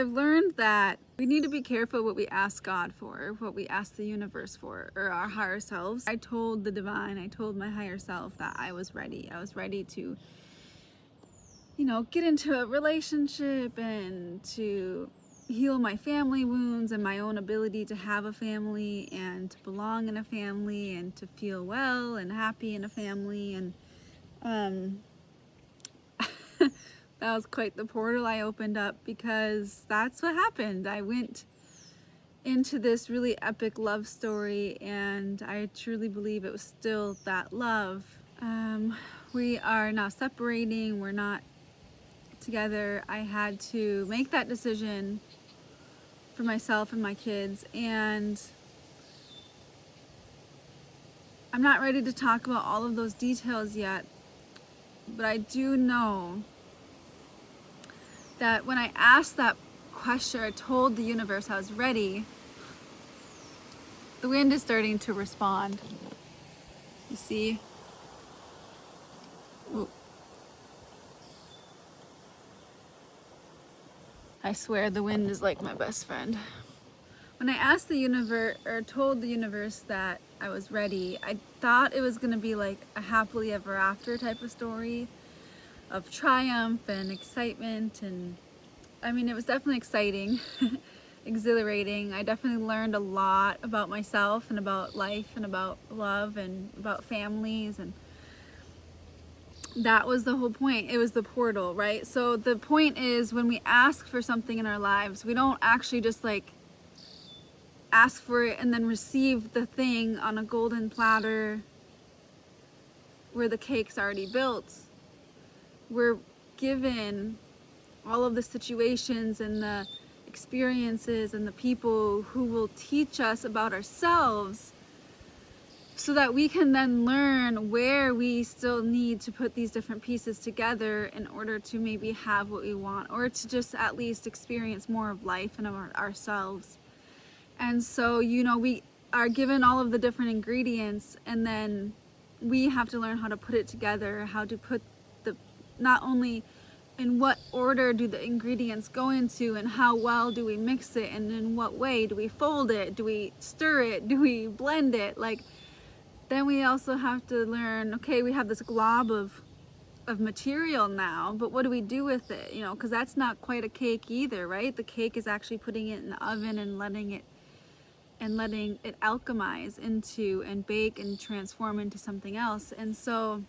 I've learned that we need to be careful what we ask God for, what we ask the universe for, or our higher selves. I told the divine, I told my higher self that I was ready. I was ready to, get into a relationship and to heal my family wounds and my own ability to have a family and to belong in a family and to feel well and happy in a family. And that was quite the portal I opened up, because that's what happened. I went into this really epic love story, and I truly believe it was still that love. We are now separating, we're not together. I had to make that decision for myself and my kids, and I'm not ready to talk about all of those details yet, but I do know that when I asked that question, I told the universe I was ready, the wind is starting to respond. You see? Ooh. I swear the wind is like my best friend. When I asked the universe, or told the universe that I was ready, I thought it was gonna be like a happily ever after type of story of triumph and excitement, and I mean, it was definitely exciting, exhilarating. I definitely learned a lot about myself and about life and about love and about families, and that was the whole point. It was the portal, right? So the point is, when we ask for something in our lives, we don't actually just like ask for it and then receive the thing on a golden platter where the cake's already built. We're given all of the situations and the experiences and the people who will teach us about ourselves, so that we can then learn where we still need to put these different pieces together in order to maybe have what we want, or to just at least experience more of life and of ourselves. And so, we are given all of the different ingredients, and then we have to learn how to put it together, how to put not only in what order do the ingredients go into, and how well do we mix it, and in what way do we fold it, do we stir it, do we blend it, then we also have to learn, okay, we have this glob of material now, but what do we do with it? Because that's not quite a cake either, right? The cake is actually putting it in the oven and letting it alchemize into and bake and transform into something else. And so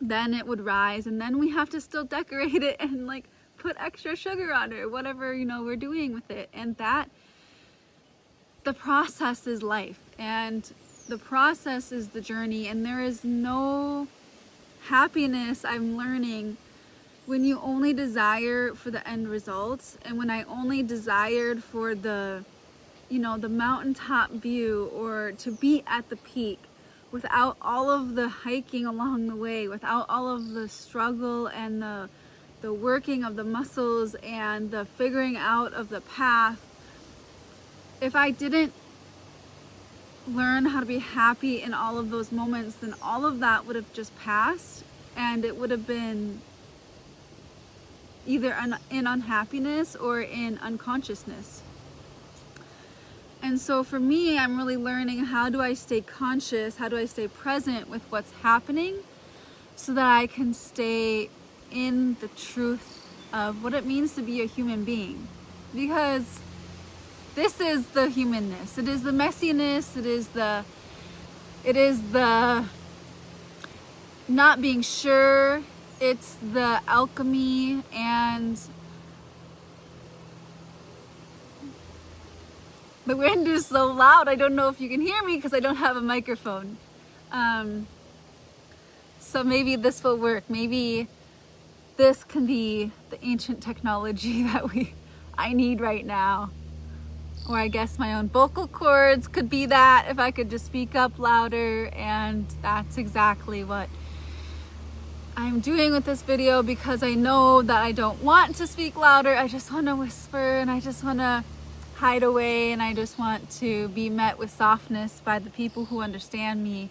then it would rise, and then we have to still decorate it and put extra sugar on it, whatever we're doing with it. And that the process is life, and the process is the journey, and there is no happiness, I'm learning, when you only desire for the end results. And when I only desired for the mountaintop view, or to be at the peak, without all of the hiking along the way, without all of the struggle and the working of the muscles and the figuring out of the path, if I didn't learn how to be happy in all of those moments, then all of that would have just passed, and it would have been either in unhappiness or in unconsciousness. And so for me, I'm really learning, how do I stay conscious? How do I stay present with what's happening, so that I can stay in the truth of what it means to be a human being? Because this is the humanness. It is the messiness. It is the not being sure. It's the alchemy. And the wind is so loud, I don't know if you can hear me because I don't have a microphone. So maybe this will work. Maybe this can be the ancient technology that I need right now. Or I guess my own vocal cords could be that, if I could just speak up louder. And that's exactly what I'm doing with this video, because I know that I don't want to speak louder. I just want to whisper, and I just want to hide away, and I just want to be met with softness by the people who understand me.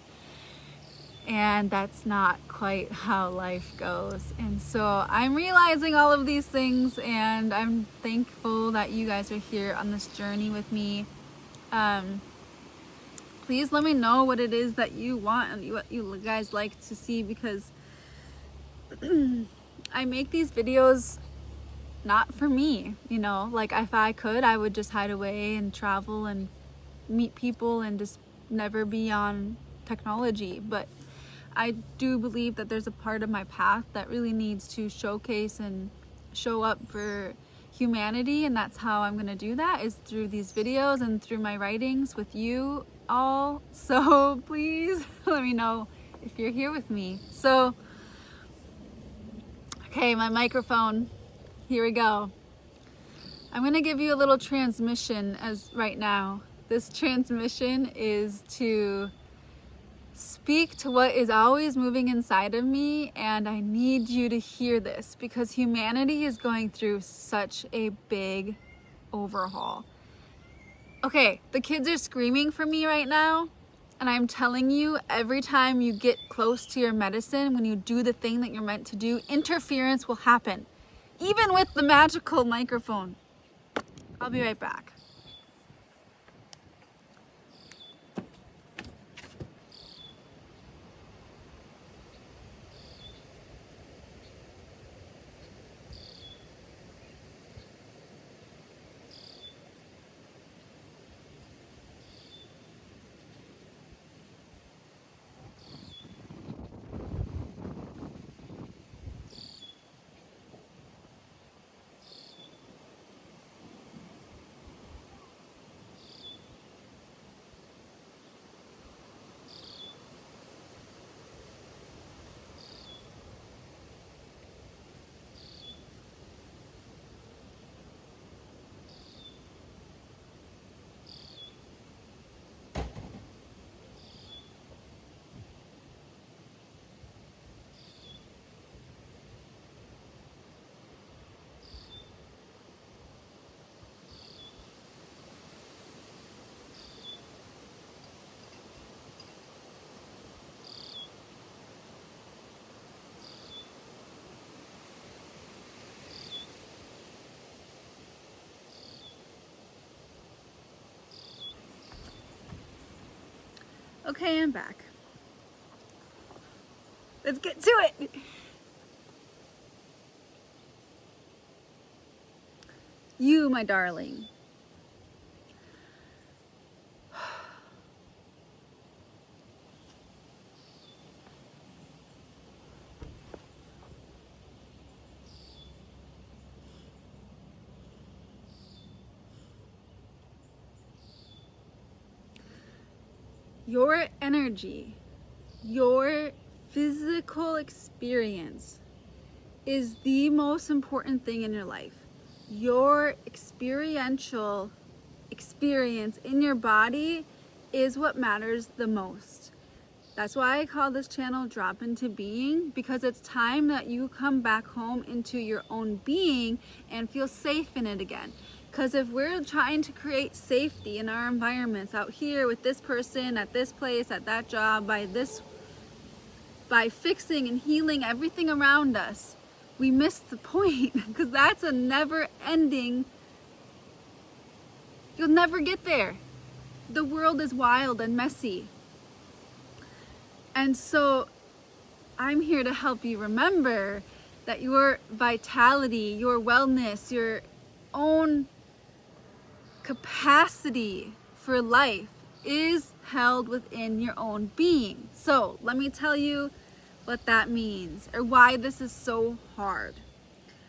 And that's not quite how life goes. And so I'm realizing all of these things, and I'm thankful that you guys are here on this journey with me. Please let me know what it is that you want and what you guys like to see, because I make these videos not for me, you know, like if I could, I would just hide away and travel and meet people and just never be on technology. But I do believe that there's a part of my path that really needs to showcase and show up for humanity, and that's how I'm gonna do that, is through these videos and through my writings with you all. So please let me know if you're here with me. So, okay, my microphone, here we go. I'm gonna give you a little transmission as right now. This transmission is to speak to what is always moving inside of me, and I need you to hear this because humanity is going through such a big overhaul. Okay, the kids are screaming for me right now, and I'm telling you, every time you get close to your medicine, when you do the thing that you're meant to do, interference will happen, even with the magical microphone. I'll be right back. Okay, I'm back. Let's get to it. You, my darling. Your energy, your physical experience is the most important thing in your life. Your experiential experience in your body is what matters the most. That's why I call this channel Drop Into Being, because it's time that you come back home into your own being and feel safe in it again. Because if we're trying to create safety in our environments out here with this person, at this place, at that job, by fixing and healing everything around us, we miss the point, because that's a never ending, you'll never get there. The world is wild and messy. And so I'm here to help you remember that your vitality, your wellness, your own capacity for life is held within your own being. So let me tell you what that means, or why this is so hard.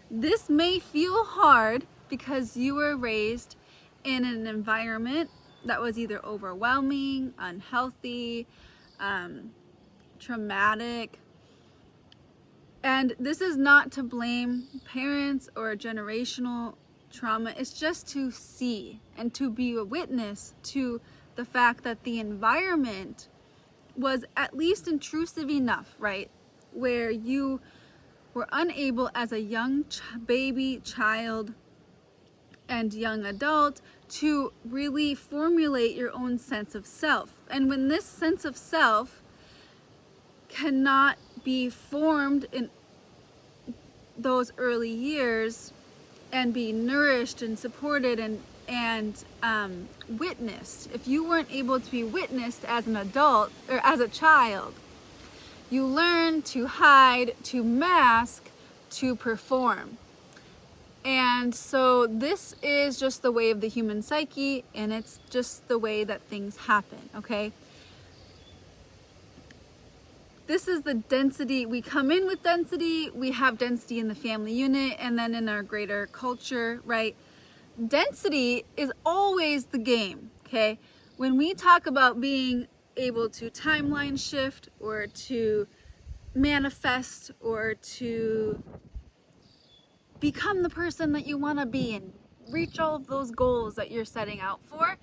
This may feel hard because you were raised in an environment that was either overwhelming, unhealthy, traumatic. And this is not to blame parents or generational trauma. It's just to see and to be a witness to the fact that the environment was at least intrusive enough, right? Where you were unable as a young baby, child, and young adult to really formulate your own sense of self. And when this sense of self cannot be formed in those early years and be nourished and supported and witnessed, if you weren't able to be witnessed as an adult or as a child, you learn to hide, to mask, to perform. And so this is just the way of the human psyche, and it's just the way that things happen, okay? This is the density. We come in with density, we have density in the family unit, and then in our greater culture, right? Density is always the game, okay? When we talk about being able to timeline shift or to manifest or to become the person that you want to be and reach all of those goals that you're setting out for,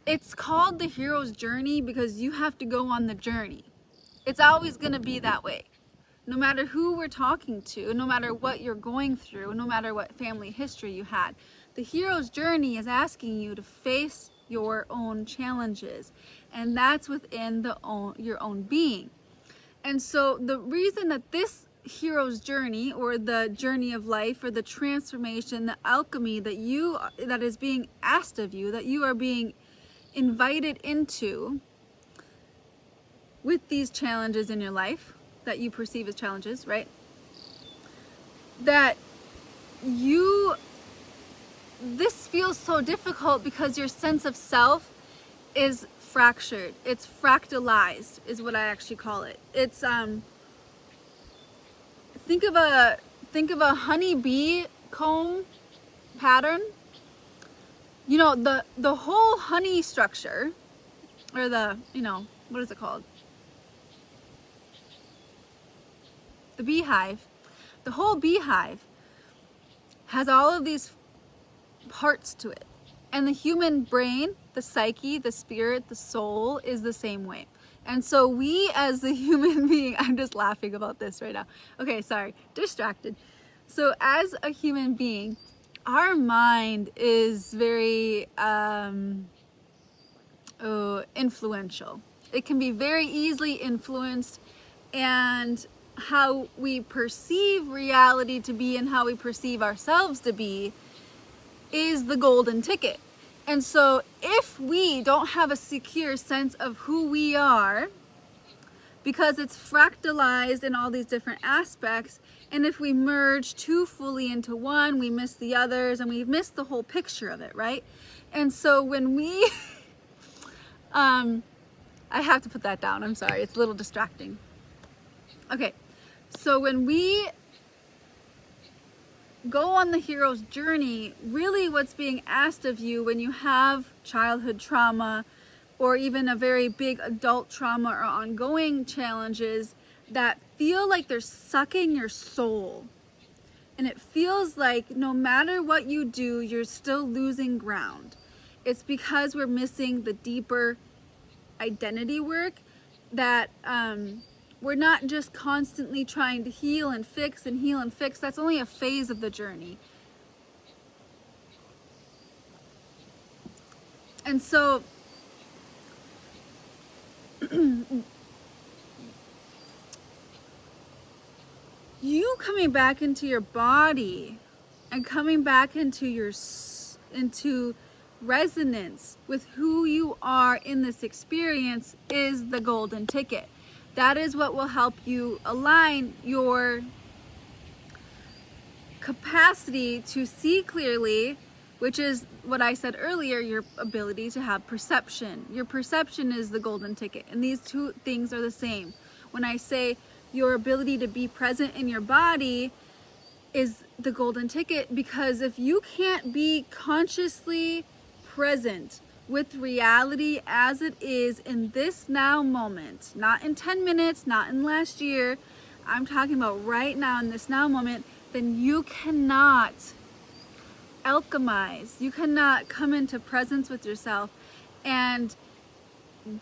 it's called the hero's journey because you have to go on the journey. It's always going to be that way. No matter who we're talking to, no matter what you're going through, no matter what family history you had, the hero's journey is asking you to face your own challenges, and that's within your own being. And so the reason that this hero's journey, or the journey of life, or the transformation, the alchemy that is being asked of you, that you are being invited into with these challenges in your life that you perceive as challenges, right? That this feels so difficult because your sense of self is fractured. It's fractalized is what I actually call it. It's think of a honeybee comb pattern. You know, the whole honey structure, or what is it called? The beehive. The whole beehive has all of these parts to it. And the human brain, the psyche, the spirit, the soul is the same way. And so we as the human being, I'm just laughing about this right now. Okay, sorry, distracted. So as a human being, our mind is very influential. It can be very easily influenced, and how we perceive reality to be and how we perceive ourselves to be is the golden ticket. And so if we don't have a secure sense of who we are, because it's fractalized in all these different aspects, and if we merge too fully into one, we miss the others and we miss the whole picture of it, right? And so when we I have to put that down, I'm sorry, it's a little distracting. Okay, so when we go on the hero's journey, really what's being asked of you when you have childhood trauma or even a very big adult trauma or ongoing challenges that feel like they're sucking your soul, and it feels like no matter what you do, you're still losing ground, it's because we're missing the deeper identity work, that we're not just constantly trying to heal and fix and heal and fix. That's only a phase of the journey. And so you coming back into your body and coming back into resonance with who you are in this experience is the golden ticket. That is what will help you align your capacity to see clearly, which is what I said earlier, your ability to have perception. Your perception is the golden ticket, and these two things are the same. When I say your ability to be present in your body is the golden ticket, because if you can't be consciously present with reality as it is in this now moment, not in 10 minutes, not in last year, I'm talking about right now in this now moment, then you cannot alchemize, you cannot come into presence with yourself. And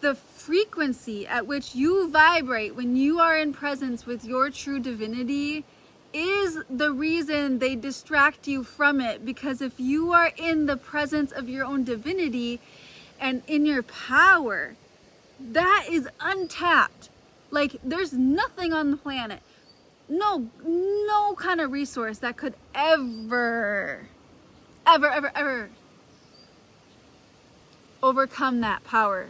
the frequency at which you vibrate when you are in presence with your true divinity is the reason they distract you from it. Because if you are in the presence of your own divinity and in your power, that is untapped. Like, there's nothing on the planet, no kind of resource that could ever overcome that power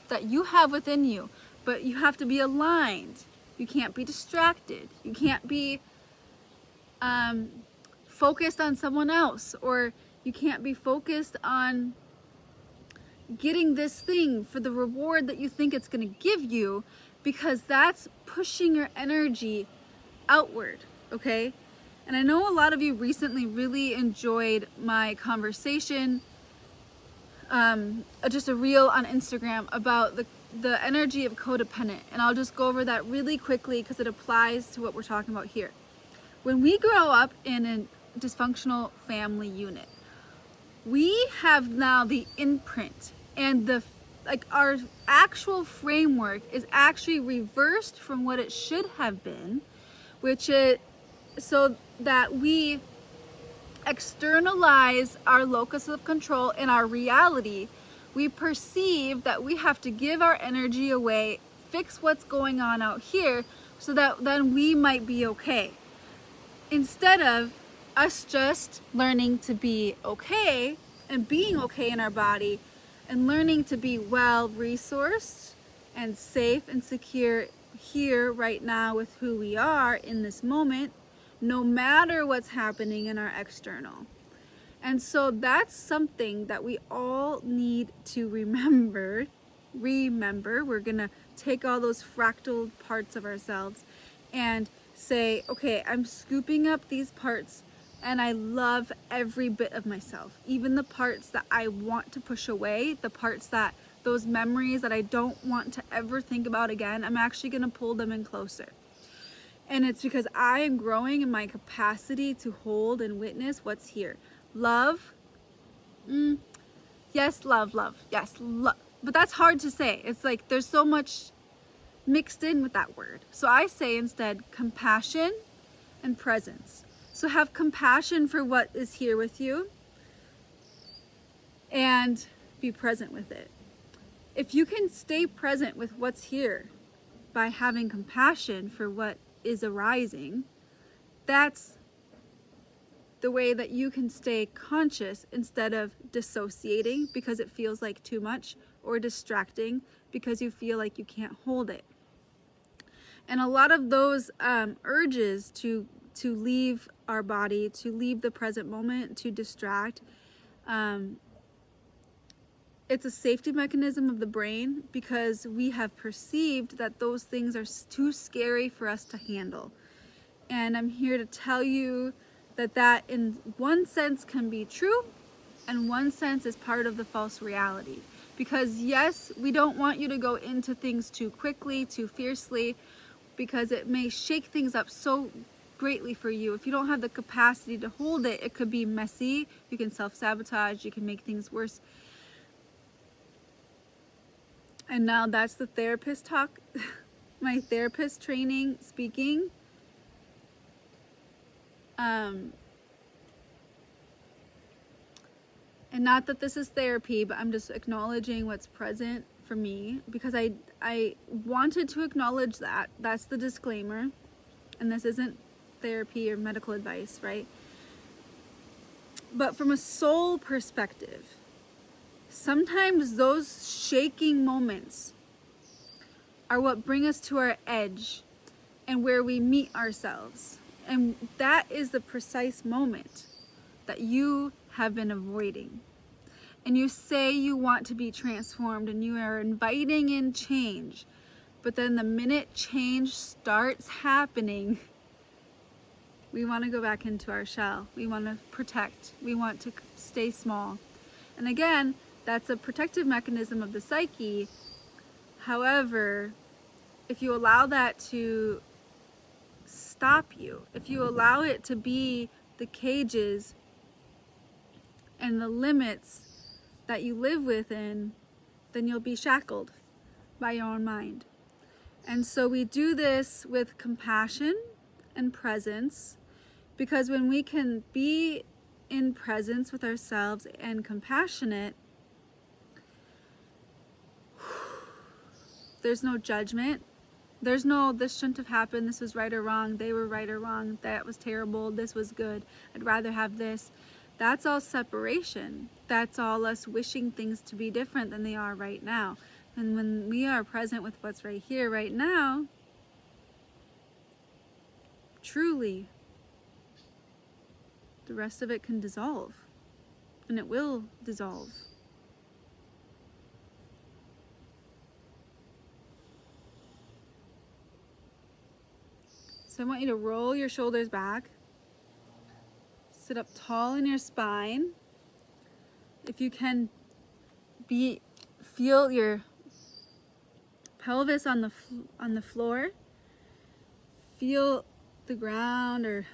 that you have within you. But you have to be aligned. You can't be distracted. You can't be focused on someone else, or you can't be focused on getting this thing for the reward that you think it's going to give you, because that's pushing your energy outward, okay? And I know a lot of you recently really enjoyed my conversation, just a reel on Instagram about the energy of codependent. And I'll just go over that really quickly because it applies to what we're talking about here. When we grow up in a dysfunctional family unit, we have now the imprint, and our actual framework is actually reversed from what it should have been, which is so that we externalize our locus of control in our reality. We perceive that we have to give our energy away, fix what's going on out here, so that then we might be okay. Instead of us just learning to be okay and being okay in our body, and learning to be well resourced and safe and secure here right now with who we are in this moment, no matter what's happening in our external. And so that's something that we all need to remember. We're gonna take all those fractal parts of ourselves and say, okay, I'm scooping up these parts, and I love every bit of myself, even the parts that I want to push away, the parts that, those memories that I don't want to ever think about again. I'm actually going to pull them in closer. And it's because I am growing in my capacity to hold and witness what's here. Love. Yes, love. Yes, love. But that's hard to say. It's like there's so much mixed in with that word. So I say instead compassion and presence. So have compassion for what is here with you and be present with it. If you can stay present with what's here by having compassion for what is arising, that's the way that you can stay conscious instead of dissociating because it feels like too much, or distracting because you feel like you can't hold it. And a lot of those urges to leave our body, to leave the present moment, to distract, it's a safety mechanism of the brain because we have perceived that those things are too scary for us to handle. And I'm here to tell you that in one sense can be true, and one sense is part of the false reality. Because yes, we don't want you to go into things too quickly, too fiercely, because it may shake things up so greatly for you. If you don't have the capacity to hold it, it could be messy. You can self-sabotage, you can make things worse. And now that's the therapist talk, my therapist training speaking. And not that this is therapy, but I'm just acknowledging what's present for me because I wanted to acknowledge that. That's the disclaimer. And this isn't therapy or medical advice, right? But from a soul perspective, sometimes those shaking moments are what bring us to our edge and where we meet ourselves. And that is the precise moment that you have been avoiding. And you say you want to be transformed and you are inviting in change. But then the minute change starts happening, we want to go back into our shell. We want to protect. We want to stay small. And again, that's a protective mechanism of the psyche. However, if you allow that to stop you, if you allow it to be the cages and the limits that you live within, then you'll be shackled by your own mind. And so we do this with compassion and presence, because when we can be in presence with ourselves and compassionate, there's no judgment, There's no, this shouldn't have happened, this was right or wrong, they were right or wrong, that was terrible, this was good, I'd rather have this. That's all separation. That's all us wishing things to be different than they are right now. And when we are present with what's right here, right now, truly, the rest of it can dissolve. And it will dissolve. So I want you to roll your shoulders back. Sit up tall in your spine. If you can, feel your pelvis on the floor. Feel the ground or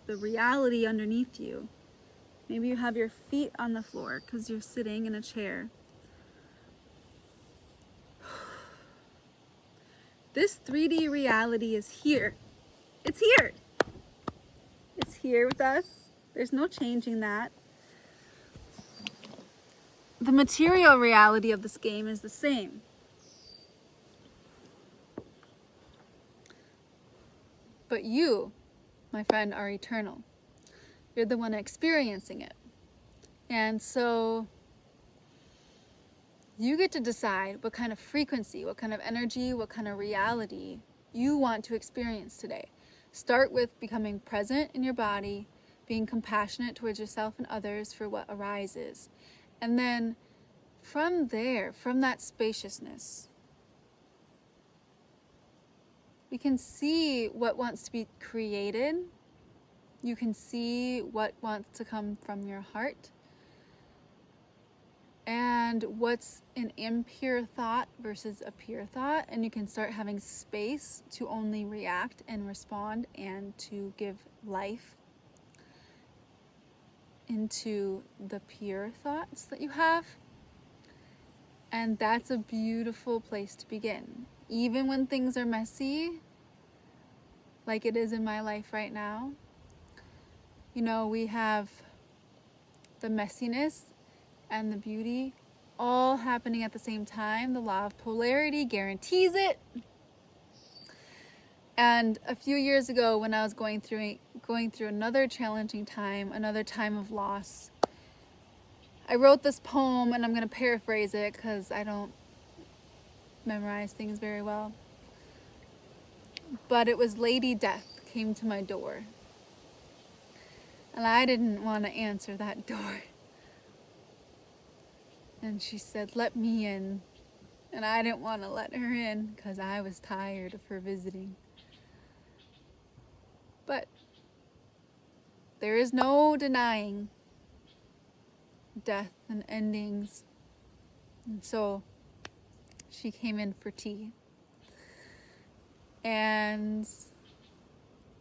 the reality underneath you. Maybe you have your feet on the floor because you're sitting in a chair. This 3D reality is here. It's here. It's here with us. There's no changing that. The material reality of this game is the same. But you, my friend, are eternal. You're the one experiencing it. And so you get to decide what kind of frequency, what kind of energy, what kind of reality you want to experience today. Start with becoming present in your body, being compassionate towards yourself and others for what arises. And then from there, from that spaciousness, we can see what wants to be created. You can see what wants to come from your heart. And what's an impure thought versus a pure thought. And you can start having space to only react and respond and to give life into the pure thoughts that you have. And that's a beautiful place to begin. Even when things are messy, like it is in my life right now, you know, we have the messiness and the beauty all happening at the same time. The law of polarity guarantees it. And a few years ago, when I was going through another challenging time, another time of loss, I wrote this poem, and I'm going to paraphrase it because I don't memorize things very well. But it was Lady Death came to my door. And I didn't want to answer that door. And she said, "Let me in." And I didn't want to let her in because I was tired of her visiting. But there is no denying death and endings. And so she came in for tea. And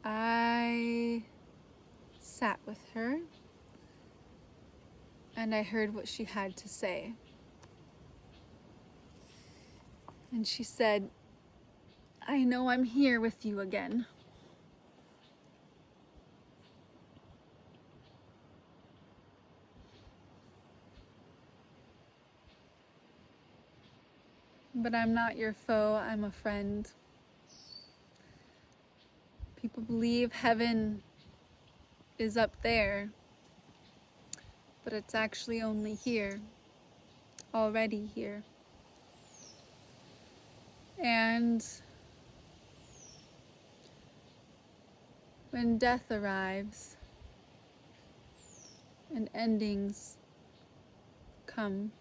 I sat with her. And I heard what she had to say. And she said, "I know I'm here with you again. But I'm not your foe, I'm a friend. People believe heaven is up there, but it's actually only here, already here. And when death arrives and endings come,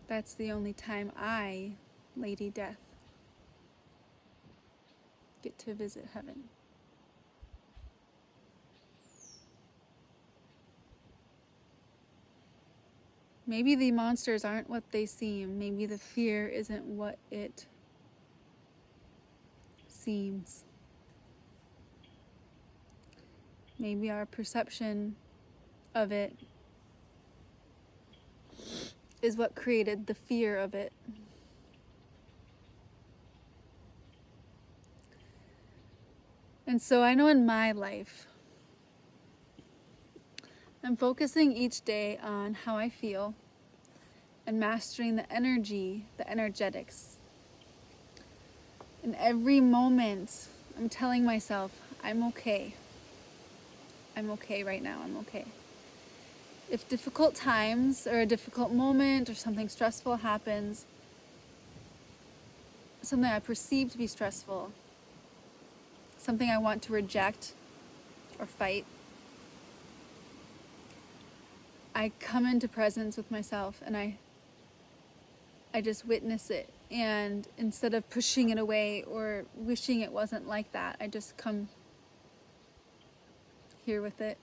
that's the only time I, Lady Death, get to visit heaven. Maybe the monsters aren't what they seem. Maybe the fear isn't what it seems. Maybe our perception of it is what created the fear of it. And so I know in my life, I'm focusing each day on how I feel and mastering the energy, the energetics. In every moment, I'm telling myself, I'm okay. I'm okay right now, I'm okay. If difficult times or a difficult moment or something stressful happens, something I perceive to be stressful, something I want to reject or fight, I come into presence with myself and I just witness it. And instead of pushing it away or wishing it wasn't like that, I just come here with it.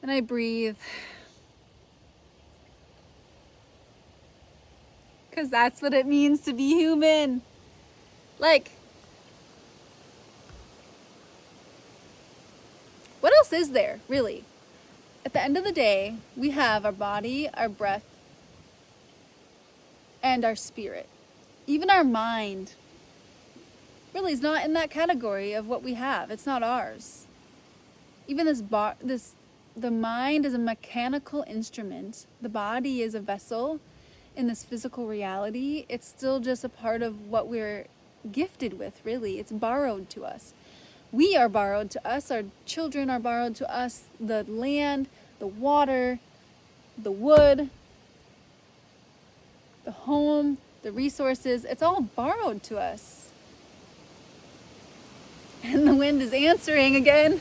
And I breathe. Because that's what it means to be human. Like, what else is there, really? At the end of the day, we have our body, our breath, and our spirit. Even our mind really is not in that category of what we have. It's not ours. Even the mind is a mechanical instrument. The body is a vessel in this physical reality. It's still just a part of what we're gifted with, really. It's borrowed to us. We are borrowed to us. Our children are borrowed to us. The land, the water, the wood, the home, the resources, it's all borrowed to us. And the wind is answering again.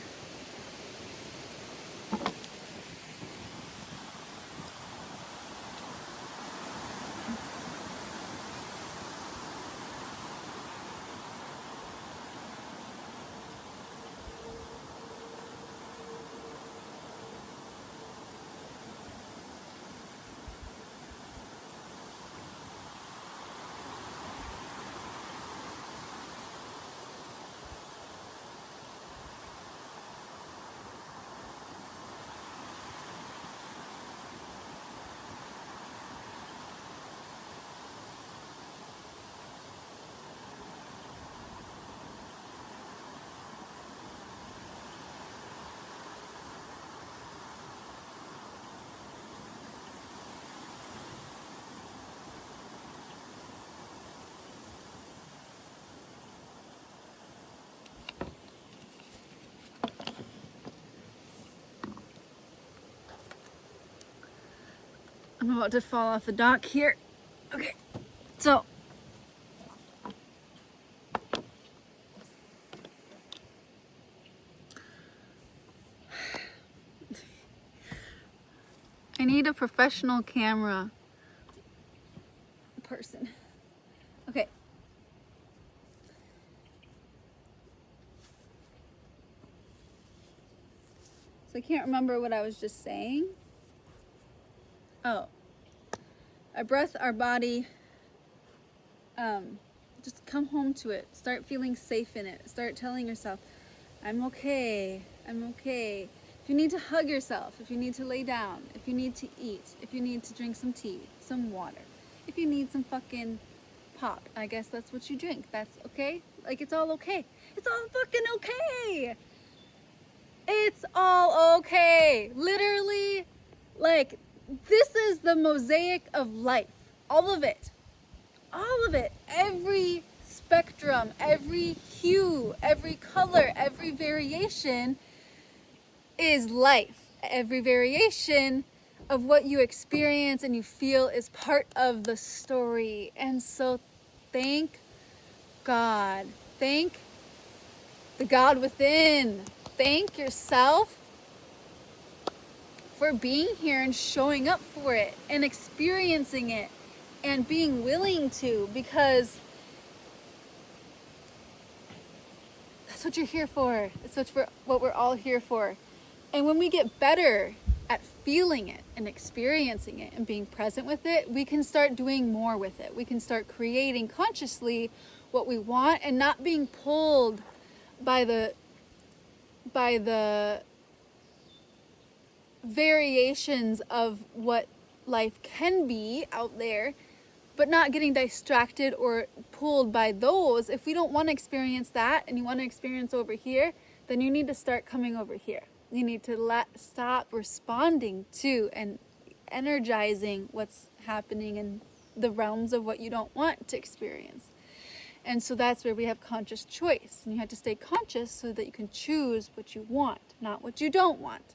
I'm about to fall off the dock here. Okay, so I need a professional camera person. Okay. So I can't remember what I was just saying. Oh. Our breath, our body, just come home to it. Start feeling safe in it. Start telling yourself, I'm okay, I'm okay. If you need to hug yourself, if you need to lay down, if you need to eat, if you need to drink some tea, some water, if you need some fucking pop, I guess that's what you drink. That's okay? Like, it's all okay. It's all fucking okay. It's all okay. Literally, like, this is the mosaic of life. All of it. All of it. Every spectrum, every hue, every color, every variation is life. Every variation of what you experience and you feel is part of the story. And so thank God. Thank the God within. Thank yourself for being here and showing up for it and experiencing it and being willing to, because that's what you're here for. It's what we're all here for. And when we get better at feeling it and experiencing it and being present with it, we can start doing more with it. We can start creating consciously what we want and not being pulled by the variations of what life can be out there, but not getting distracted or pulled by those. If we don't want to experience that and you want to experience over here, then you need to start coming over here. You need to stop responding to and energizing what's happening in the realms of what you don't want to experience. And so that's where we have conscious choice. And you have to stay conscious so that you can choose what you want, not what you don't want.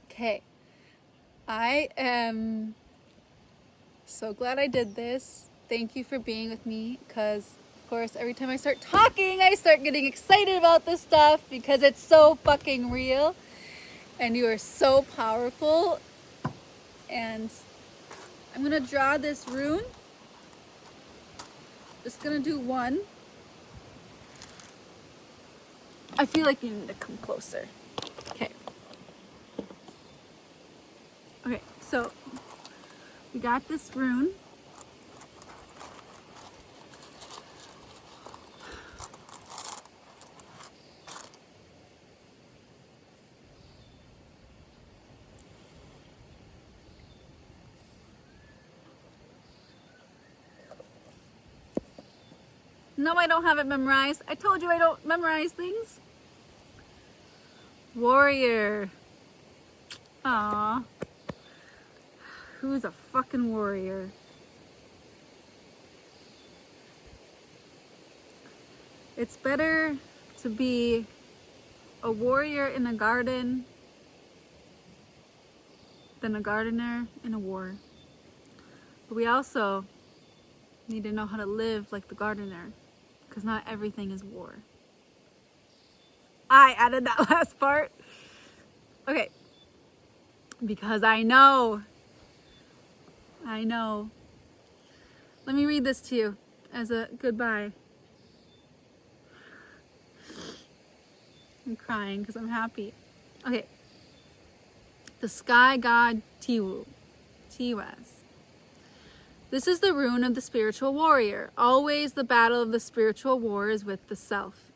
Okay. I am so glad I did this. Thank you for being with me, because of course every time I start talking I start getting excited about this stuff because it's so fucking real and you are so powerful. And I'm gonna draw this rune. Just gonna do one. I feel like you need to come closer. Okay. Okay, so we got this rune. No, I don't have it memorized. I told you I don't memorize things. Warrior. Aww. Who's a fucking warrior? It's better to be a warrior in a garden than a gardener in a war. But we also need to know how to live like the gardener, because not everything is war. I added that last part. Okay. Because I know. Let me read this to you as a goodbye. I'm crying because I'm happy. Okay. The sky god Tiwu. Tiwaz. This is the rune of the spiritual warrior. Always the battle of the spiritual war is with the self.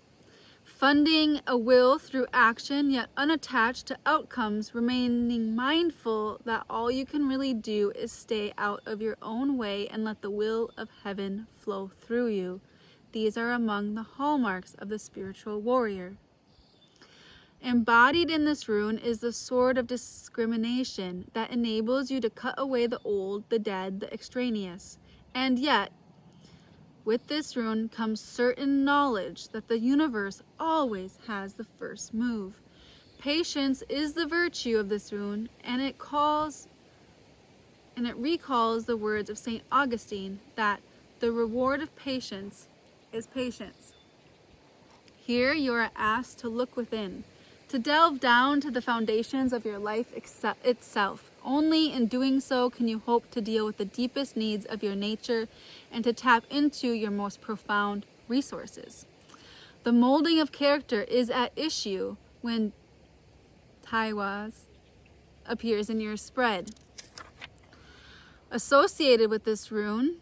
Funding a will through action, yet unattached to outcomes, remaining mindful that all you can really do is stay out of your own way and let the will of heaven flow through you. These are among the hallmarks of the spiritual warrior. Embodied in this rune is the sword of discrimination that enables you to cut away the old, the dead, the extraneous. And yet, with this rune comes certain knowledge that the universe always has the first move. Patience is the virtue of this rune, and it recalls the words of St. Augustine that the reward of patience is patience. Here you are asked to look within, to delve down to the foundations of your life itself. Only in doing so can you hope to deal with the deepest needs of your nature and to tap into your most profound resources. The molding of character is at issue when Tiwaz appears in your spread. Associated with this rune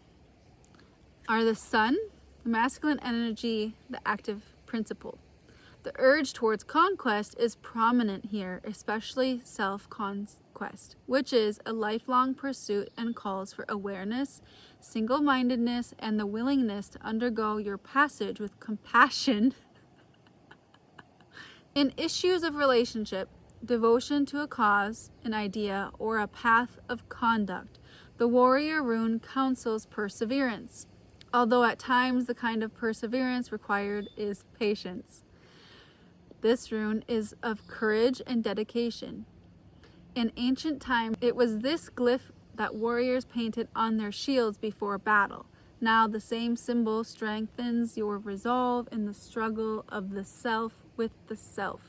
are the sun, the masculine energy, the active principle. The urge towards conquest is prominent here, especially self-conquest, which is a lifelong pursuit and calls for awareness, single-mindedness, and the willingness to undergo your passage with compassion. In issues of relationship, devotion to a cause, an idea, or a path of conduct, the warrior rune counsels perseverance, although at times the kind of perseverance required is patience. This rune is of courage and dedication. In ancient times, it was this glyph that warriors painted on their shields before battle. Now the same symbol strengthens your resolve in the struggle of the self with the self.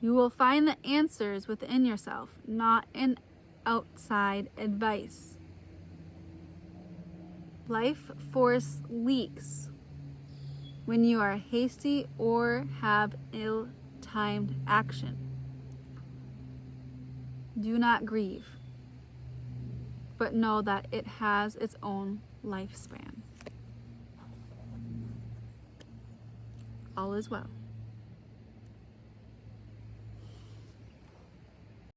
You will find the answers within yourself, not in outside advice. Life force leaks when you are hasty or have ill-timed action. Do not grieve, but know that it has its own lifespan. All is well.